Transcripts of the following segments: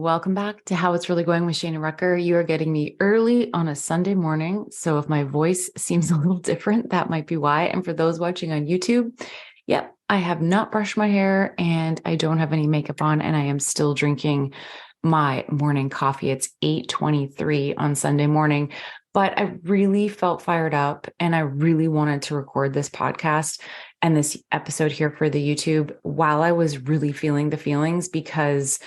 Welcome back to How It's Really Going with Shana Rucker. You are getting me early on a Sunday morning. So if my voice seems a little different, that might be why. And for those watching on YouTube, yep, I have not brushed my hair and I don't have any makeup on, and I am still drinking my morning coffee. It's 8:23 on Sunday morning, but I really felt fired up and I really wanted to record this podcast and this episode here for the YouTube while I was really feeling the feelings, because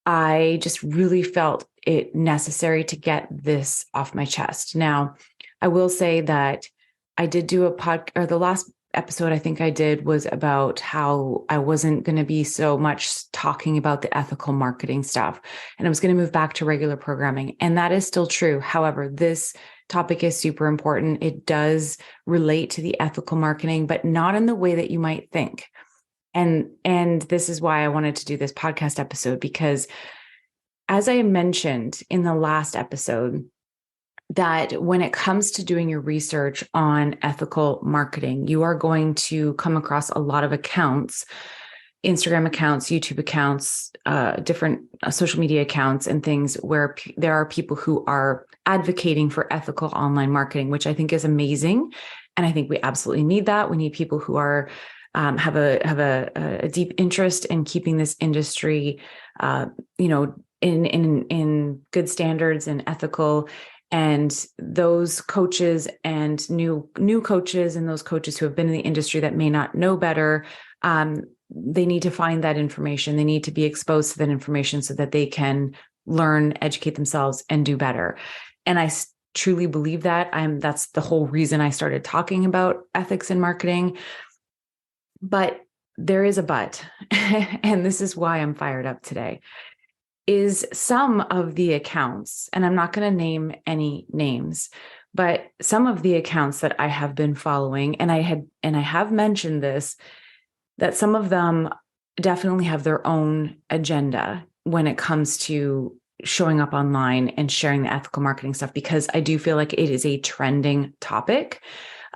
I just really felt it necessary to get this off my chest. Now, I will say that I did do or the last episode I think I did was about how I wasn't going to be so much talking about the ethical marketing stuff, and I was going to move back to regular programming. And that is still true. However, this topic is super important. It does relate to the ethical marketing, but not in the way that you might think. And this is why I wanted to do this podcast episode, because as I mentioned in the last episode, that when it comes to doing your research on ethical marketing, you are going to come across a lot of accounts, Instagram accounts, YouTube accounts, different social media accounts and things where there are people who are advocating for ethical online marketing, which I think is amazing. And I think we absolutely need that. We need people who are have a deep interest in keeping this industry, in good standards and ethical. And those coaches and new coaches and those coaches who have been in the industry that may not know better, they need to find that information. They need to be exposed to that information so that they can learn, educate themselves, and do better. And I truly believe that. That's the whole reason I started talking about ethics in marketing. But there is a but, and this is why I'm fired up today, is some of the accounts, and I'm not going to name any names, but some of the accounts that I have been following, and I have mentioned this, that some of them definitely have their own agenda when it comes to showing up online and sharing the ethical marketing stuff, because I do feel like it is a trending topic.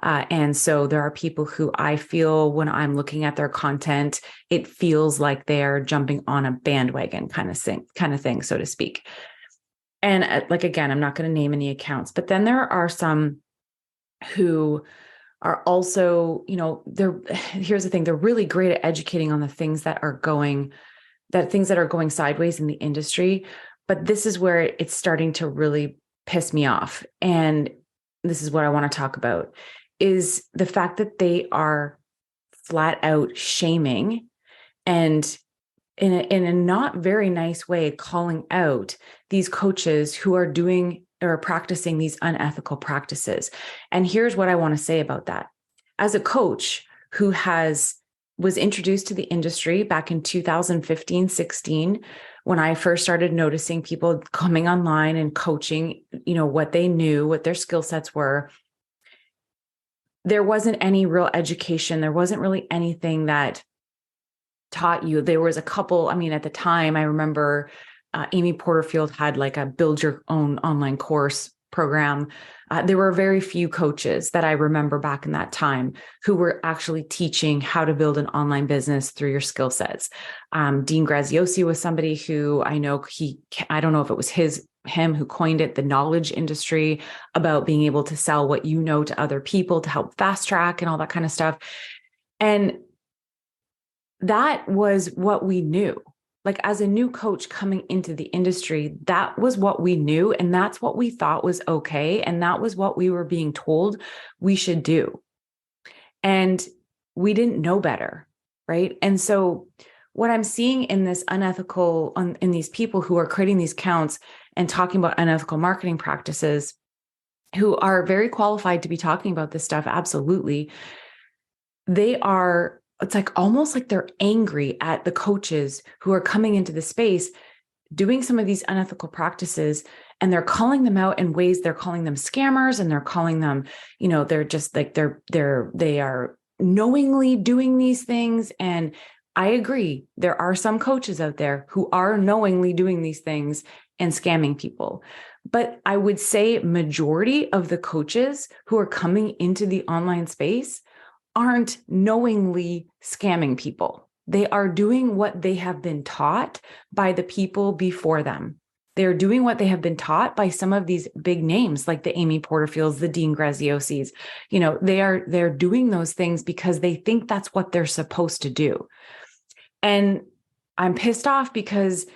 And so there are people who I feel when I'm looking at their content, it feels like they're jumping on a bandwagon kind of thing, so to speak. And again, I'm not going to name any accounts, but then there are some who are also, here's the thing, they're really great at educating on the things that are going sideways in the industry. But this is where it's starting to really piss me off. And this is what I want to talk about, is the fact that they are flat out shaming and in a not very nice way calling out these coaches who are doing or practicing these unethical practices. And here's what I want to say about that. As a coach who was introduced to the industry back in 2015, 16, when I first started noticing people coming online and coaching, what they knew, what their skill sets were, there wasn't any real education. There wasn't really anything that taught you. There was a couple, at the time, I remember Amy Porterfield had like a build your own online course program. There were very few coaches that I remember back in that time who were actually teaching how to build an online business through your skill sets. Dean Graziosi was somebody who I know I don't know if it was him who coined it, the knowledge industry, about being able to sell what you know to other people to help fast track and all that kind of stuff. And that was what we knew. Like, as a new coach coming into the industry, that was what we knew. And that's what we thought was okay. And that was what we were being told we should do. And we didn't know better, right? And so what I'm seeing in this in these people who are creating these accounts and talking about unethical marketing practices, who are very qualified to be talking about this stuff, absolutely, it's like almost like they're angry at the coaches who are coming into the space doing some of these unethical practices, and they're calling them out in ways. They're calling them scammers, and they're calling them, they're just like they are knowingly doing these things. And I agree, there are some coaches out there who are knowingly doing these things and scamming people. But I would say majority of the coaches who are coming into the online space aren't knowingly scamming people. They are doing what they have been taught by the people before them. They're doing what they have been taught by some of these big names like the Amy Porterfields, the Dean Graziosis. They're doing those things because they think that's what they're supposed to do. And I'm pissed off because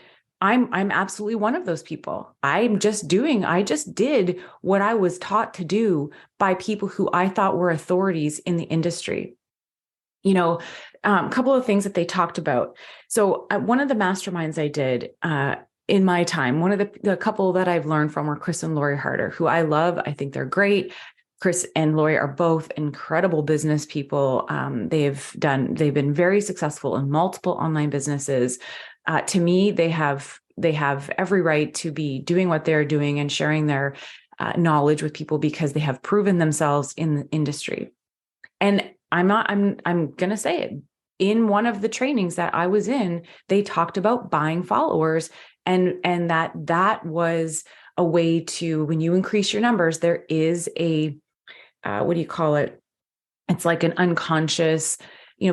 I'm absolutely one of those people. I just did what I was taught to do by people who I thought were authorities in the industry. A couple of things that they talked about. So one of the masterminds I did, in my time, one of the couple that I've learned from were Chris and Lori Harder, who I love. I think they're great. Chris and Lori are both incredible business people. They've been very successful in multiple online businesses. To me, they have every right to be doing what they're doing and sharing their knowledge with people because they have proven themselves in the industry. And I'm going to say it. In one of the trainings that I was in, they talked about buying followers and that was a way to, when you increase your numbers, there is a, what do you call it? It's like an unconscious,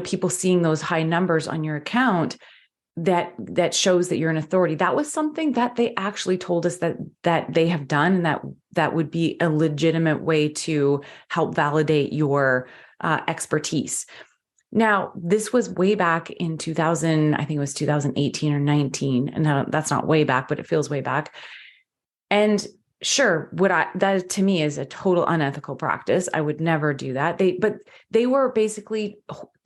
people seeing those high numbers on your account that shows that you're an authority. That was something that they actually told us that they have done, and that would be a legitimate way to help validate your expertise. Now, this was way back in 2000, I think it was 2018 or 19. And that's not way back, but it feels way back. And sure, that to me is a total unethical practice. I would never do that. They were basically,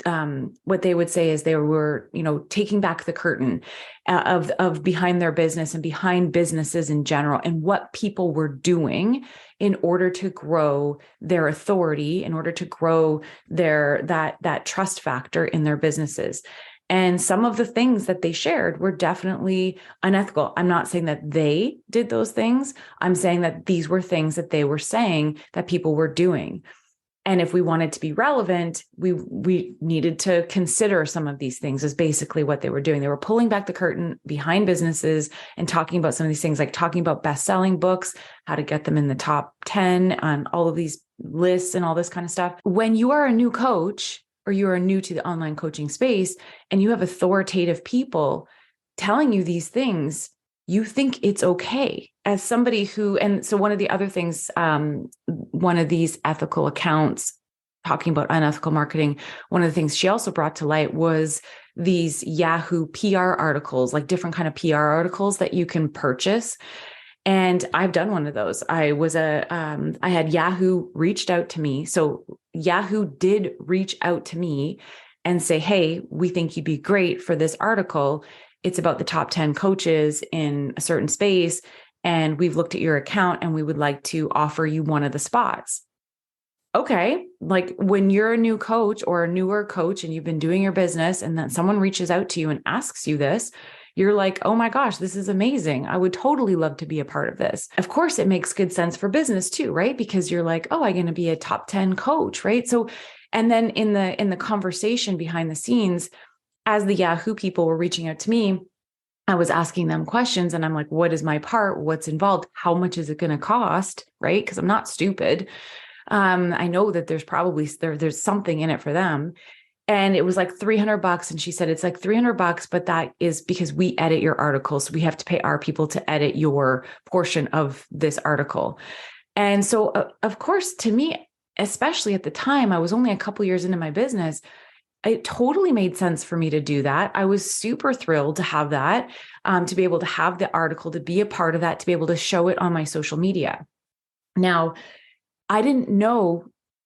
what they would say is they were, taking back the curtain of behind their business and behind businesses in general and what people were doing in order to grow their authority, in order to grow that trust factor in their businesses. And some of the things that they shared were definitely unethical. I'm not saying that they did those things. I'm saying that these were things that they were saying that people were doing. And if we wanted to be relevant, we needed to consider some of these things is basically what they were doing. They were pulling back the curtain behind businesses and talking about some of these things, like talking about best-selling books, how to get them in the top 10 on all of these lists and all this kind of stuff. When you are a new coach or you are new to the online coaching space and you have authoritative people telling you these things, you think it's okay as somebody who, and so one of the other things, one of these ethical accounts talking about unethical marketing, one of the things she also brought to light was these Yahoo PR articles, like different kind of PR articles that you can purchase. And I've done one of those. I had Yahoo reached out to me. So Yahoo did reach out to me and say, hey, we think you'd be great for this article. It's about the top 10 coaches in a certain space. And we've looked at your account and we would like to offer you one of the spots. Okay. Like when you're a new coach or a newer coach and you've been doing your business and then someone reaches out to you and asks you this, you're like, oh my gosh, this is amazing. I would totally love to be a part of this. Of course, it makes good sense for business too, right? Because you're like, oh, I'm going to be a top 10 coach, right? So, and then in the conversation behind the scenes, as the Yahoo people were reaching out to me, I was asking them questions and I'm like, what is my part? What's involved? How much is it going to cost? Right? Because I'm not stupid. I know that there's probably, there's something in it for them. And it was like $300. And she said, it's like $300, but that is because we edit your article. So we have to pay our people to edit your portion of this article. And so, of course, to me, especially at the time, I was only a couple years into my business. It totally made sense for me to do that. I was super thrilled to have that, to be able to have the article, to be a part of that, to be able to show it on my social media. Now, I didn't know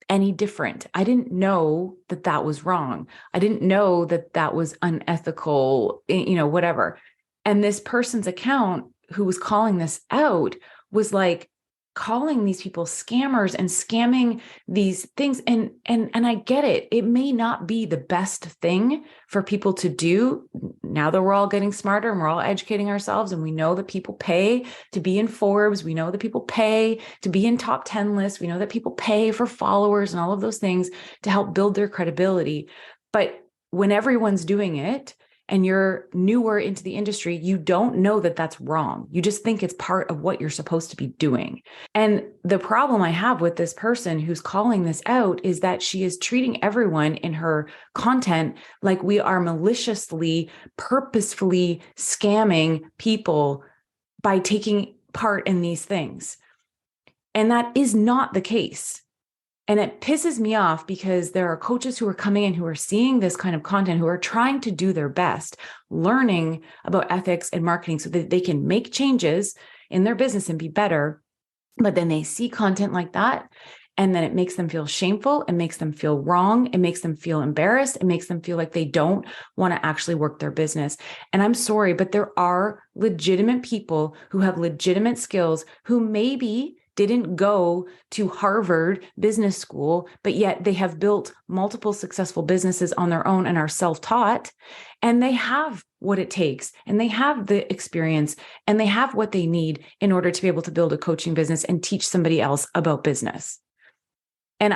any different. I didn't know that that was wrong. I didn't know that that was unethical, whatever. And this person's account who was calling this out was like calling these people scammers and scamming these things. And I get it. It may not be the best thing for people to do now that we're all getting smarter and we're all educating ourselves. And we know that people pay to be in Forbes. We know that people pay to be in top 10 lists. We know that people pay for followers and all of those things to help build their credibility. But when everyone's doing it, and you're newer into the industry, you don't know that that's wrong. You just think it's part of what you're supposed to be doing. And the problem I have with this person who's calling this out is that she is treating everyone in her content like we are maliciously, purposefully scamming people by taking part in these things. And that is not the case. And it pisses me off because there are coaches who are coming in who are seeing this kind of content, who are trying to do their best, learning about ethics and marketing so that they can make changes in their business and be better. But then they see content like that, and then it makes them feel shameful. It makes them feel wrong. It makes them feel embarrassed. It makes them feel like they don't want to actually work their business. And I'm sorry, but there are legitimate people who have legitimate skills who maybe didn't go to Harvard Business School, but yet they have built multiple successful businesses on their own and are self-taught, and they have what it takes, and they have the experience, and they have what they need in order to be able to build a coaching business and teach somebody else about business. And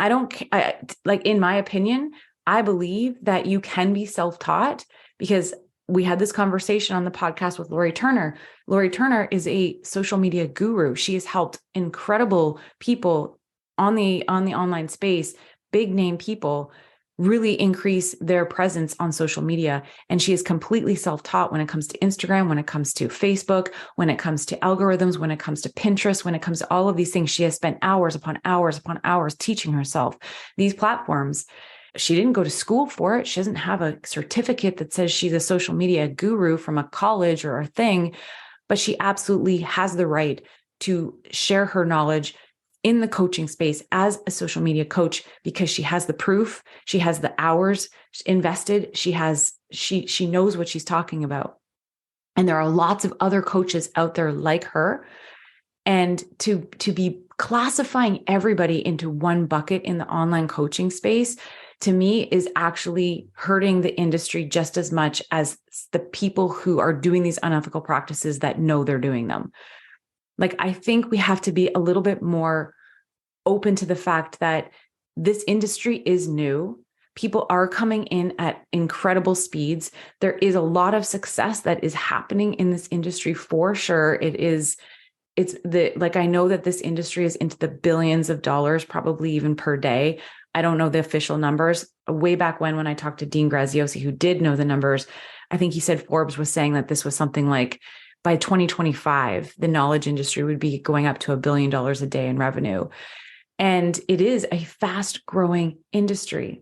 in my opinion, I believe that you can be self-taught, because we had this conversation on the podcast with Lori Turner. Lori Turner is a social media guru. She has helped incredible people on the online space, big name people, really increase their presence on social media. And she is completely self-taught when it comes to Instagram, when it comes to Facebook, when it comes to algorithms, when it comes to Pinterest, when it comes to all of these things. She has spent hours upon hours upon hours teaching herself these platforms. She didn't go to school for it. She doesn't have a certificate that says she's a social media guru from a college or a thing, but she absolutely has the right to share her knowledge in the coaching space as a social media coach, because she has the proof, she has the hours invested, she knows what she's talking about. And there are lots of other coaches out there like her. And to be classifying everybody into one bucket in the online coaching space, to me, is actually hurting the industry just as much as the people who are doing these unethical practices that know they're doing them. Like, I think we have to be a little bit more open to the fact that this industry is new. People are coming in at incredible speeds. There is a lot of success that is happening in this industry for sure. I know that this industry is into the billions of dollars, probably even per day. I don't know the official numbers. Way back when I talked to Dean Graziosi, who did know the numbers, I think he said Forbes was saying that this was something like by 2025, the knowledge industry would be going up to $1 billion a day in revenue. And it is a fast growing industry,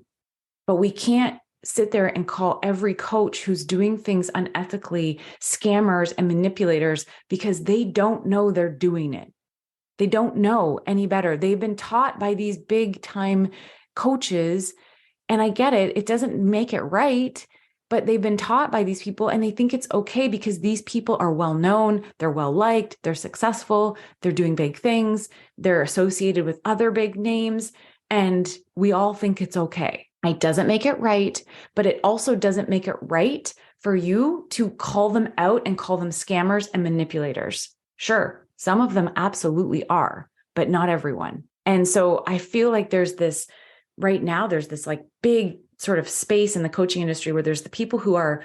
but we can't sit there and call every coach who's doing things unethically scammers and manipulators, because they don't know they're doing it. They don't know any better. They've been taught by these big time coaches. And I get it. It doesn't make it right, but they've been taught by these people, and they think it's okay because these people are well known, they're well liked, they're successful, they're doing big things, they're associated with other big names, and we all think it's okay. It doesn't make it right, but it also doesn't make it right for you to call them out and call them scammers and manipulators. Sure, some of them absolutely are, but not everyone. And so I feel like there's this like big sort of space in the coaching industry where there's the people who are,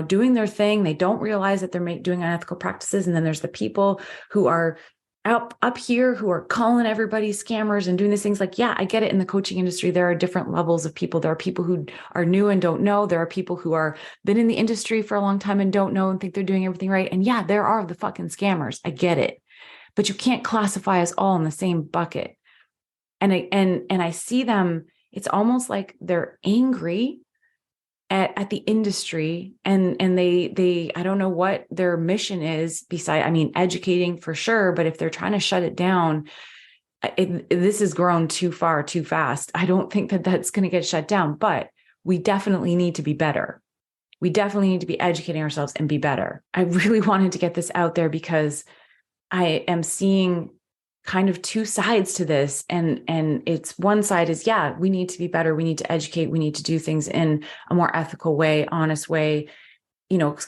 doing their thing. They don't realize that they're doing unethical practices. And then there's the people who are up here who are calling everybody scammers and doing these things. Like, yeah, I get it. In the coaching industry, there are different levels of people. There are people who are new and don't know. There are people who are been in the industry for a long time and don't know and think they're doing everything right. And yeah, there are the fucking scammers. I get it. But you can't classify us all in the same bucket. And I see them. It's almost like they're angry at the industry, and they I don't know what their mission is educating for sure, but if they're trying to shut it down, this has grown too far too fast. I don't think that that's going to get shut down, but we definitely need to be better. We definitely need to be educating ourselves and be better. I really wanted to get this out there because I am seeing kind of two sides to this. And it's one side is, yeah, we need to be better. We need to educate. We need to do things in a more ethical way, honest way.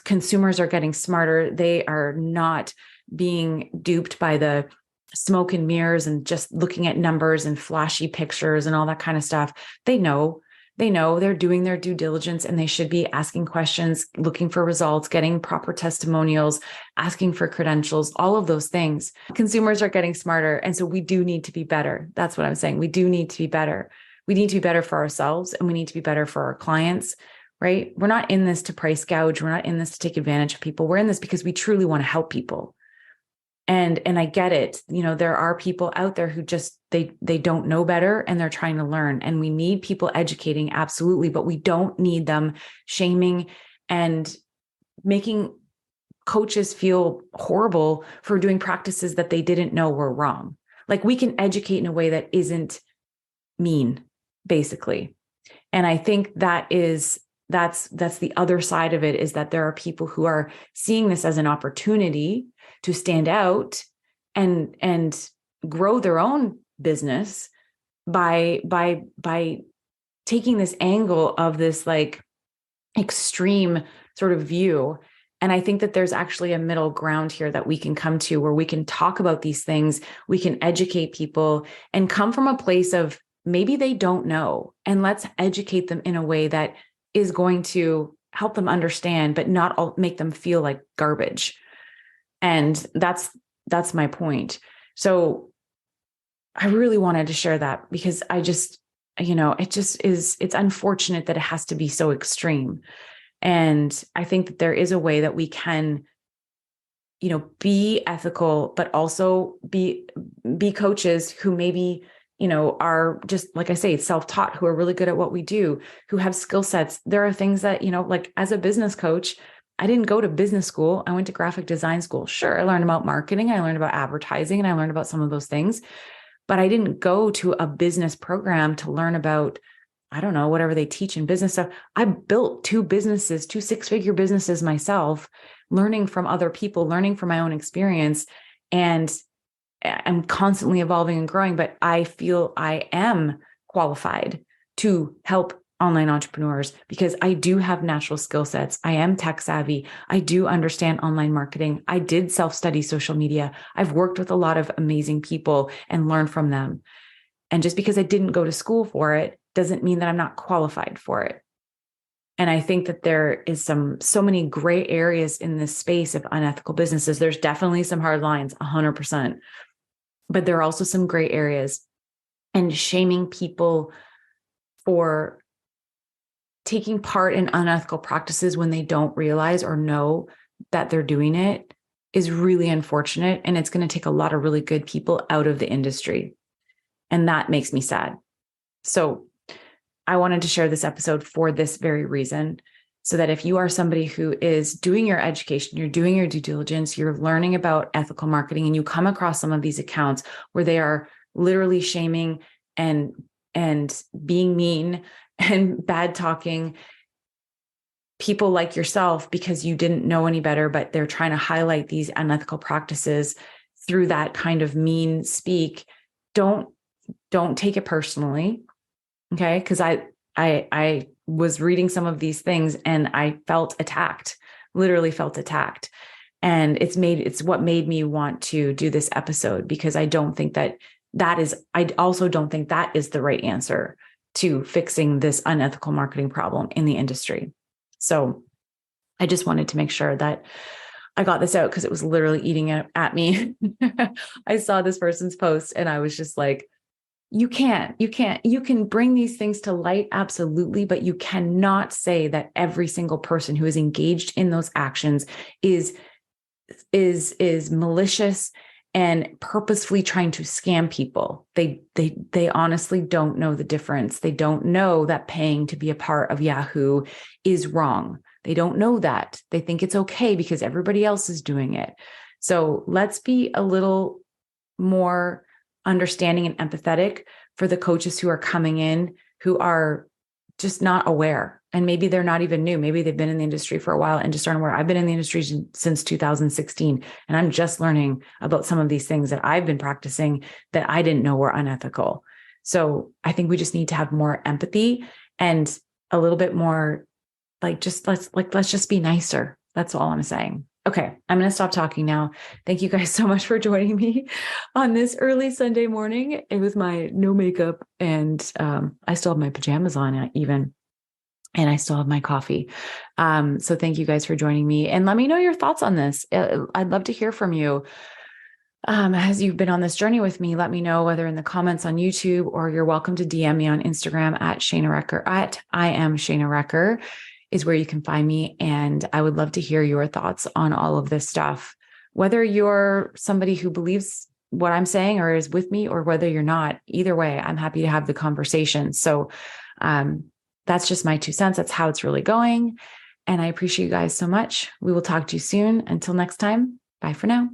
Consumers are getting smarter. They are not being duped by the smoke and mirrors and just looking at numbers and flashy pictures and all that kind of stuff. They know They know they're doing their due diligence and they should be asking questions, looking for results, getting proper testimonials, asking for credentials, all of those things. Consumers are getting smarter. And so we do need to be better. That's what I'm saying. We do need to be better. We need to be better for ourselves and we need to be better for our clients, right? We're not in this to price gouge. We're not in this to take advantage of people. We're in this because we truly want to help people. And I get it. There are people out there who just, they don't know better and they're trying to learn, and we need people educating. Absolutely. But we don't need them shaming and making coaches feel horrible for doing practices that they didn't know were wrong. Like, we can educate in a way that isn't mean, basically. And I think that's the other side of it, is that there are people who are seeing this as an opportunity to stand out and grow their own business by taking this angle of this like extreme sort of view. And I think that there's actually a middle ground here that we can come to, where we can talk about these things, we can educate people and come from a place of maybe they don't know, and let's educate them in a way that is going to help them understand, but not make them feel like garbage. And that's my point. So I really wanted to share that because I just, it's unfortunate that it has to be so extreme. And I think that there is a way that we can, be ethical, but also be coaches who maybe, are just, like I say, self-taught, who are really good at what we do, who have skill sets. There are things that, like as a business coach, I didn't go to business school. I went to graphic design school. Sure, I learned about marketing. I learned about advertising, and I learned about some of those things. But I didn't go to a business program to learn about, I don't know, whatever they teach in business stuff. I built 2 six-figure businesses myself, learning from other people, learning from my own experience. And I'm constantly evolving and growing, but I feel I am qualified to help online entrepreneurs because I do have natural skill sets. I am tech savvy. I do understand online marketing. I did self-study social media. I've worked with a lot of amazing people and learned from them. And just because I didn't go to school for it doesn't mean that I'm not qualified for it. And I think that there is so many gray areas in this space of unethical businesses. There's definitely some hard lines, 100%, but there are also some gray areas, and shaming people for taking part in unethical practices when they don't realize or know that they're doing it is really unfortunate. And it's going to take a lot of really good people out of the industry. And that makes me sad. So I wanted to share this episode for this very reason, so that if you are somebody who is doing your education, you're doing your due diligence, you're learning about ethical marketing, and you come across some of these accounts where they are literally shaming and being mean and bad talking people like yourself because you didn't know any better, but they're trying to highlight these unethical practices through that kind of mean speak, don't take it personally. Okay. Because I was reading some of these things and I felt attacked, literally felt attacked. And it's what made me want to do this episode, because I don't think I also don't think that is the right answer to fixing this unethical marketing problem in the industry. So I just wanted to make sure that I got this out, because it was literally eating at me. I saw this person's post and I was just like, you can bring these things to light. Absolutely. But you cannot say that every single person who is engaged in those actions is malicious and purposefully trying to scam people. They honestly don't know the difference. They don't know that paying to be a part of Yahoo is wrong. They don't know that. They think it's okay because everybody else is doing it. So let's be a little more understanding and empathetic for the coaches who are coming in, who are just not aware. And maybe they're not even new. Maybe they've been in the industry for a while and just aren't aware. I've been in the industry since 2016, and I'm just learning about some of these things that I've been practicing that I didn't know were unethical. So I think we just need to have more empathy and a little bit more let's just be nicer. That's all I'm saying. Okay, I'm going to stop talking now. Thank you guys so much for joining me on this early Sunday morning. It was my no makeup, and I still have my pajamas on even, and I still have my coffee. So thank you guys for joining me, and let me know your thoughts on this. I'd love to hear from you. As you've been on this journey with me, let me know whether in the comments on YouTube, or you're welcome to DM me on Instagram at Shana Recker, at I am Shana Recker is where you can find me. And I would love to hear your thoughts on all of this stuff, whether you're somebody who believes what I'm saying or is with me, or whether you're not. Either way, I'm happy to have the conversation. So that's just my 2 cents. That's how it's really going. And I appreciate you guys so much. We will talk to you soon. Until next time, bye for now.